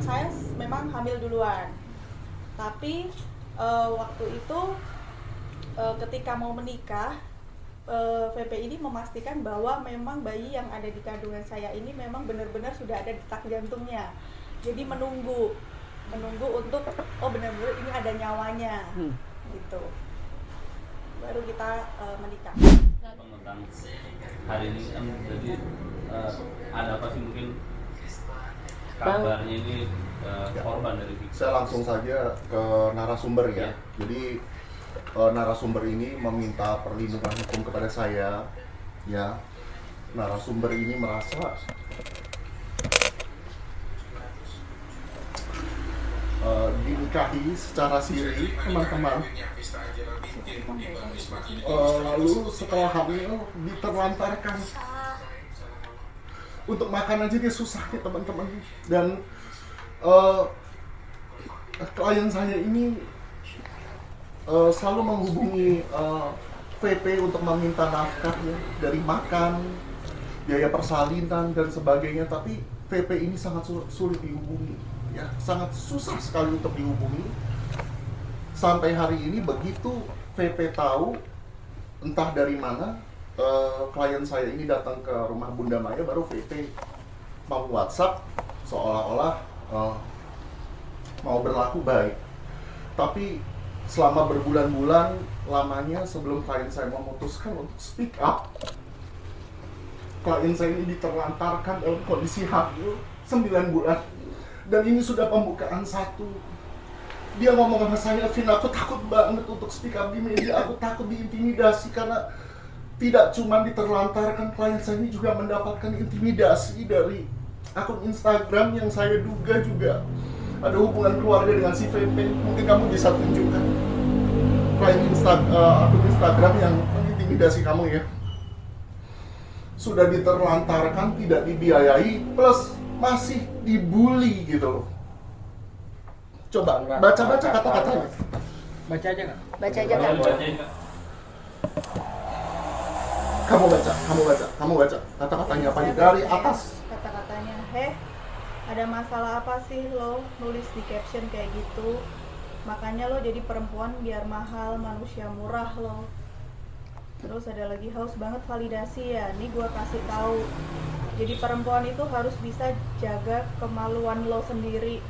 saya memang hamil duluan. Tapi waktu itu ketika mau menikah, VP ini memastikan bahwa memang bayi yang ada di kandungan saya ini memang benar-benar sudah ada detak jantungnya. Jadi menunggu untuk benar-benar ini ada nyawanya, gitu. Baru kita menikah. Tentang hari ini kan jadi ada apa sih mungkin kabarnya ini korban dari Vicky? Saya langsung saja ke narasumber ya. Jadi narasumber ini meminta perlindungan hukum kepada saya. Ya, narasumber ini merasa dinikahi secara siri, teman-teman. Lalu setelah hamil diterlantarkan. Untuk makan aja dia susah ya teman-teman. Dan klien saya ini selalu menghubungi VP untuk meminta nafkah ya, dari makan, biaya persalinan dan sebagainya, tapi VP ini sangat sulit dihubungi ya, sangat susah sekali untuk dihubungi. Sampai hari ini begitu VP tahu entah dari mana klien saya ini datang ke rumah Bunda Maya, baru VP mau WhatsApp seolah-olah mau berlaku baik. Tapi selama berbulan-bulan lamanya sebelum klien saya memutuskan untuk speak up, klien saya ini diterlantarkan dalam kondisi hamil 9 bulan. Dan ini sudah pembukaan 1. Dia ngomong sama saya, "Vin, aku takut banget untuk speak up di media, aku takut diintimidasi." Karena tidak cuma diterlantarkan, klien saya ini juga mendapatkan intimidasi dari akun Instagram yang saya duga juga ada hubungan keluarga dengan si VP. Mungkin kamu bisa tunjukkan akun Instagram yang mengintimidasi kamu ya. Sudah diterlantarkan, tidak dibiayai, plus masih dibully gitu loh. Coba baca-baca kata-katanya. Baca aja nggak? Baca aja Kak. Kamu baca kata-katanya apa nih dari atas. Kata-katanya, ada masalah apa sih lo nulis di caption kayak gitu? Makanya lo jadi perempuan biar mahal, manusia murah lo. Terus ada lagi, haus banget validasi ya. Nih gue kasih tahu. Jadi perempuan itu harus bisa jaga kemaluan lo sendiri.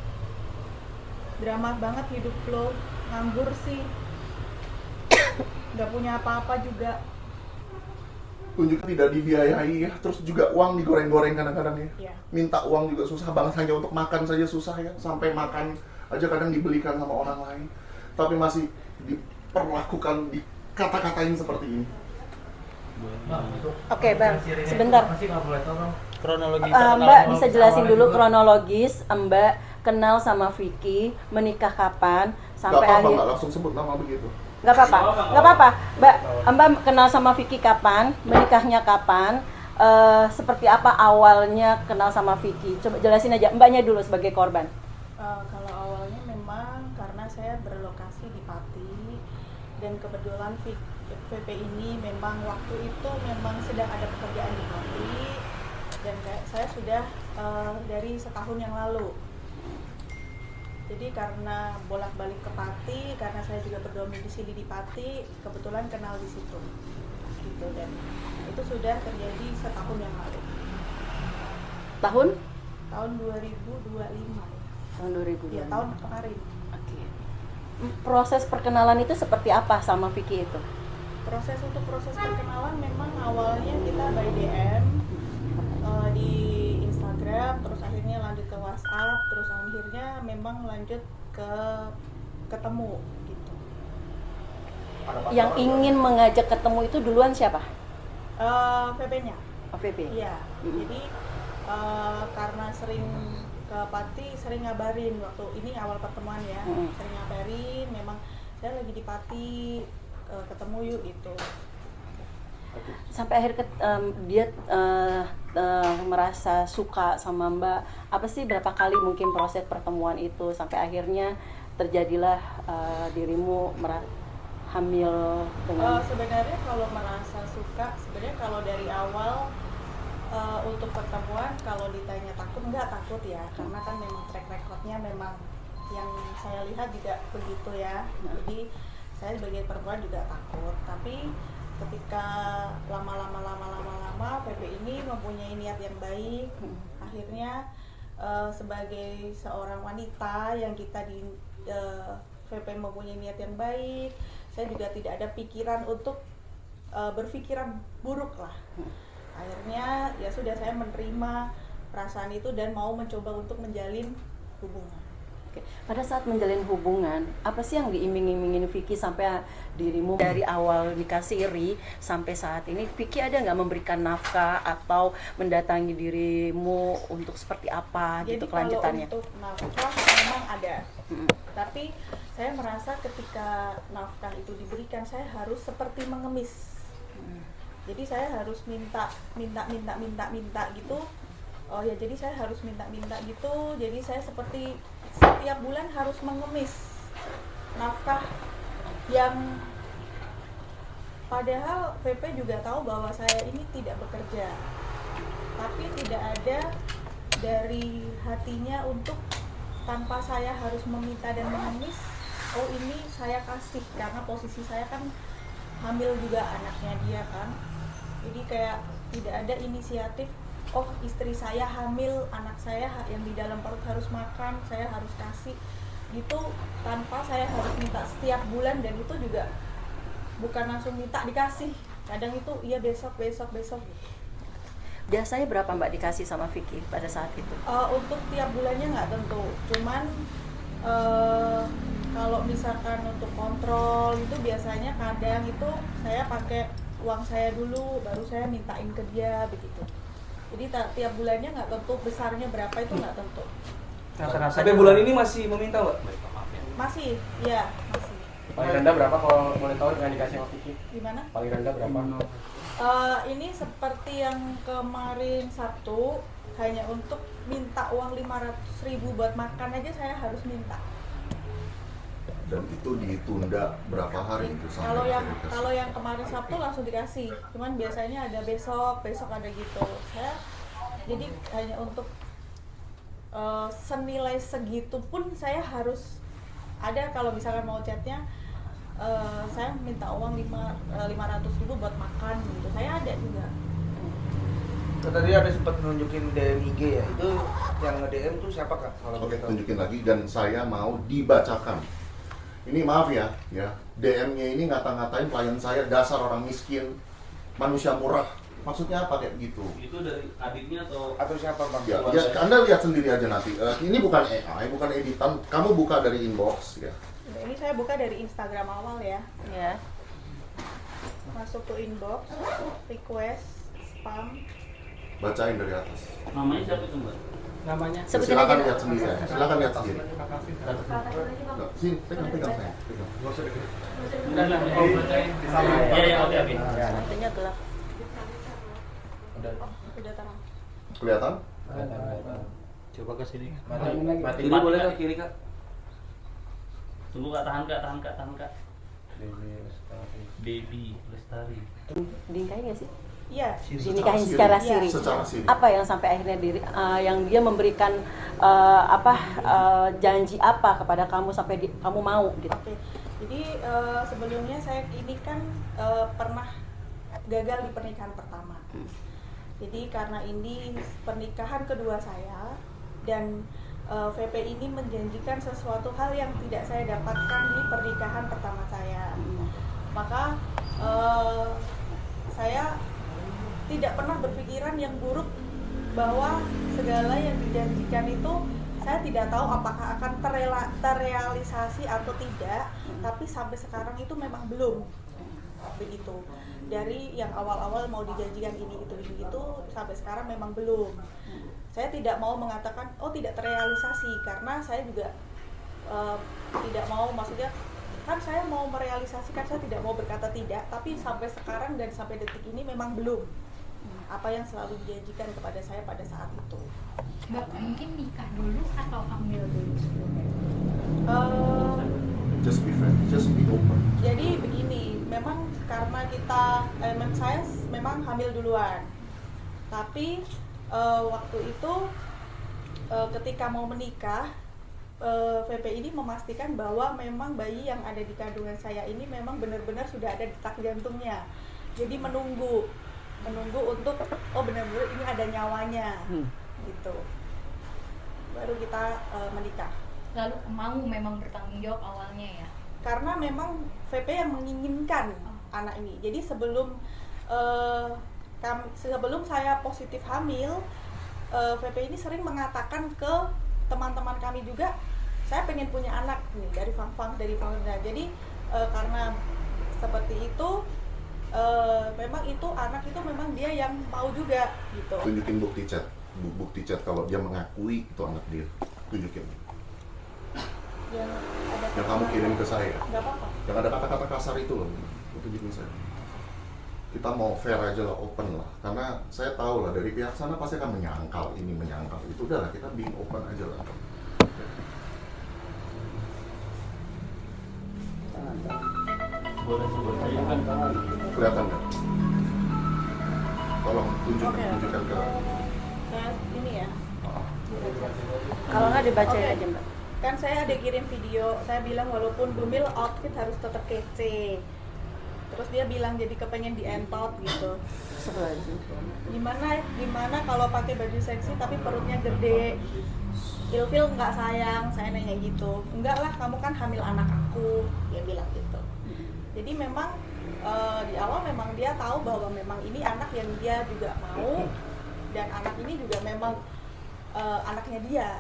Drama banget hidup lo, nganggur sih. Gak punya apa-apa juga. Tunjuk tidak dibiayai ya, terus juga uang digoreng-goreng kadang-kadang ya. Iya. Minta uang juga susah banget, hanya untuk makan saja susah ya. Sampai makan aja kadang dibelikan sama orang lain, tapi masih diperlakukan, dikata-katain seperti ini. Oke Bang, sebentar. Kronologi. Mbak bisa jelasin dulu kronologis Mbak kenal sama Vicky, menikah kapan, sampai Gak apa-apa, akhir. nggak langsung sebut nama begitu. Nggak apa-apa. Mbak kenal sama Vicky kapan, menikahnya kapan, seperti apa awalnya kenal sama Vicky? Coba jelasin aja, Mbaknya dulu sebagai korban. Kalau awalnya memang karena saya berlokasi di Pati dan kebetulan VP ini memang waktu itu memang sedang ada pekerjaan di Pati dan saya sudah dari setahun yang lalu. Jadi karena bolak-balik ke Pati, karena saya juga berdomisili di Pati, kebetulan kenal di situ. Gitu, dan itu sudah terjadi setahun yang lalu. Tahun? Tahun 2025. Tahun 2000. Ya, tahun kemarin. Oke. Proses perkenalan itu seperti apa sama Vicky itu? Proses perkenalan memang awalnya kita by DM di Instagram, terus akhirnya lanjut ke WhatsApp, terus akhirnya memang lanjut ke ketemu gitu. Yang ingin mengajak ketemu itu duluan siapa? VP-nya. Oh, VP. Iya. Jadi karena sering ke Pati, sering ngabarin waktu ini awal pertemuan ya. Sering ngabarin, memang saya lagi di Pati, ketemu yuk gitu. Sampai akhir dia merasa suka sama Mbak. Apa sih berapa kali mungkin proses pertemuan itu sampai akhirnya terjadilah dirimu hamil dengan? Sebenarnya kalau merasa suka, sebenarnya kalau dari awal untuk pertemuan kalau ditanya takut, nggak takut ya, karena kan memang track recordnya memang yang saya lihat juga begitu ya. Jadi saya sebagai perempuan juga takut, tapi ketika lama-lama PP ini mempunyai niat yang baik, akhirnya sebagai seorang wanita yang kita di PP mempunyai niat yang baik, saya juga tidak ada pikiran untuk berpikiran buruk lah. Akhirnya ya sudah, saya menerima perasaan itu dan mau mencoba untuk menjalin hubungan. Oke. Pada saat menjalin hubungan, apa sih yang diiming-imingin Vicky sampai dirimu dari awal dikasih iri sampai saat ini? Vicky ada nggak memberikan nafkah atau mendatangi dirimu untuk seperti apa gitu kelanjutannya? Jadi kalau untuk nafkah memang ada, tapi saya merasa ketika nafkah itu diberikan, saya harus seperti mengemis. Jadi saya harus minta gitu. Oh ya, jadi saya harus minta gitu. Jadi saya seperti setiap bulan harus mengemis nafkah yang padahal PP juga tahu bahwa saya ini tidak bekerja, tapi tidak ada dari hatinya untuk tanpa saya harus meminta dan mengemis, oh ini saya kasih, karena posisi saya kan hamil juga anaknya dia kan. Jadi kayak tidak ada inisiatif, oh istri saya hamil, anak saya yang di dalam perut harus makan, saya harus kasih gitu, tanpa saya harus minta setiap bulan. Dan itu juga bukan langsung minta dikasih, kadang itu iya besok gitu. Biasanya berapa Mbak dikasih sama Vicky pada saat itu? Untuk tiap bulannya nggak tentu, cuman kalau misalkan untuk kontrol itu biasanya kadang itu saya pakai uang saya dulu, baru saya mintain ke dia begitu. Jadi tiap bulannya nggak tentu, besarnya berapa itu nggak tentu. Sampai bulan ini masih meminta, Mbak? Masih, iya masih. Paling rendah berapa kalau boleh tahu dengan dikasih sama Vicky? Gimana? Paling rendah berapa? Ini seperti yang kemarin Sabtu, hanya untuk minta uang 500.000 buat makan aja saya harus minta. Dan itu ditunda berapa hari itu sampai Kalau dikasih? yang kemarin Sabtu langsung dikasih, cuman biasanya ada besok ada gitu. Saya jadi hanya untuk senilai segitu pun saya harus ada. Kalau misalkan mau chatnya, saya minta uang 500.000 buat makan gitu, saya ada juga. Tadi ada sempat nunjukin DM IG ya, itu yang nge-DM tuh siapa Kak? Kalau Oke, boleh tahu. tunjukin lagi dan saya mau dibacakan. Ini maaf ya, DM-nya ini ngata-ngatain klien saya dasar orang miskin, manusia murah. Maksudnya apa kayak gitu? Itu dari adiknya atau Siapa Bang? Ya, Anda lihat sendiri aja nanti. Ini bukan AI, bukan editan. Kamu buka dari inbox ya. Ini saya buka dari Instagram awal ya. Ya. Masuk ke inbox, request, spam. Bacain dari atas. namanya siapa itu Mbak? Namanya? Sebutin Silakan aja. lihat sendiri ya. Silakan lihat sendiri. Nggak, sini, pegang saya. Pegang. Iya, oke. Artinya gelap. Udah terang. Kelihatan? Coba ke sini. Mati. Kiri boleh Kak, kiri Kak. Tunggu Kak, tahan Kak. Baby Lestari. Dinikahi nggak sih? Iya. Dinikahin siri. secara Iya. siri. Secara siri. Apa yang sampai akhirnya yang dia memberikan janji apa kepada kamu sampai kamu mau gitu? Oke. Jadi sebelumnya saya ini kan pernah gagal di pernikahan pertama. Jadi karena ini pernikahan kedua saya dan VP ini menjanjikan sesuatu hal yang tidak saya dapatkan di pernikahan pertama saya. Maka saya tidak pernah berpikiran yang buruk bahwa segala yang dijanjikan itu saya tidak tahu apakah akan terrealisasi atau tidak, tapi sampai sekarang itu memang belum begitu. Dari yang awal-awal mau dijanjikan ini itu sampai sekarang memang belum. Saya tidak mau mengatakan oh tidak terrealisasi, karena saya juga tidak mau, maksudnya kan saya mau merealisasikan, saya tidak mau berkata tidak, tapi sampai sekarang dan sampai detik ini memang belum apa yang selalu dijanjikan kepada saya pada saat itu. Mbak, mungkin nikah dulu atau hamil dulu sebelumnya? Just be friend, just be open. Jadi begini, memang karena saya memang hamil duluan, Tapi waktu itu ketika mau menikah, VP ini memastikan bahwa memang bayi yang ada di kandungan saya ini memang benar-benar sudah ada detak jantungnya. Jadi menunggu untuk benar-benar ini ada nyawanya, gitu. Baru kita menikah. Lalu mau memang bertanggung jawab awalnya ya? Karena memang VP yang menginginkan anak ini. Jadi sebelum saya positif hamil, VP ini sering mengatakan ke teman-teman kami juga, saya pengen punya anak nih dari Fang-Fang, dari Fang-Fang. Jadi karena seperti itu, memang itu anak itu memang dia yang mau juga gitu. Tunjukin bukti chat kalau dia mengakui itu anak dia. Tunjukin. Yang kamu kirim ke saya. Nggak apa-apa. Yang ada kata-kata kasar itu loh. Tunjukin saya. Kita mau fair aja lah, open lah. Karena saya tahu lah dari pihak sana pasti akan menyangkal ini, menyangkal itu. Udah lah, kita being open aja lah. Boleh tunjukkan tangan. Kelihatan nggak? Tolong tunjukkan ke. Ini ya. Kalau nggak dibacain Oke. aja Mbak. Kan saya ada kirim video, saya bilang walaupun Bumil outfit harus tetap kece. Terus dia bilang jadi kepengen dientot gitu. Gimana kalau pakai baju seksi tapi perutnya gede? Ilfil nggak sayang, saya nanya gitu. Enggak lah, kamu kan hamil anak aku, dia bilang gitu. Jadi memang di awal memang dia tahu bahwa memang ini anak yang dia juga mau, dan anak ini juga memang anaknya dia.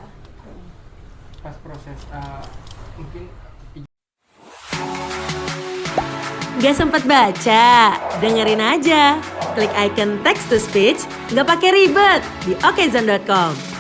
Pas proses mungkin Gak sempat baca? Dengerin aja. Klik icon text to speech, gak pakai ribet di okezone.com.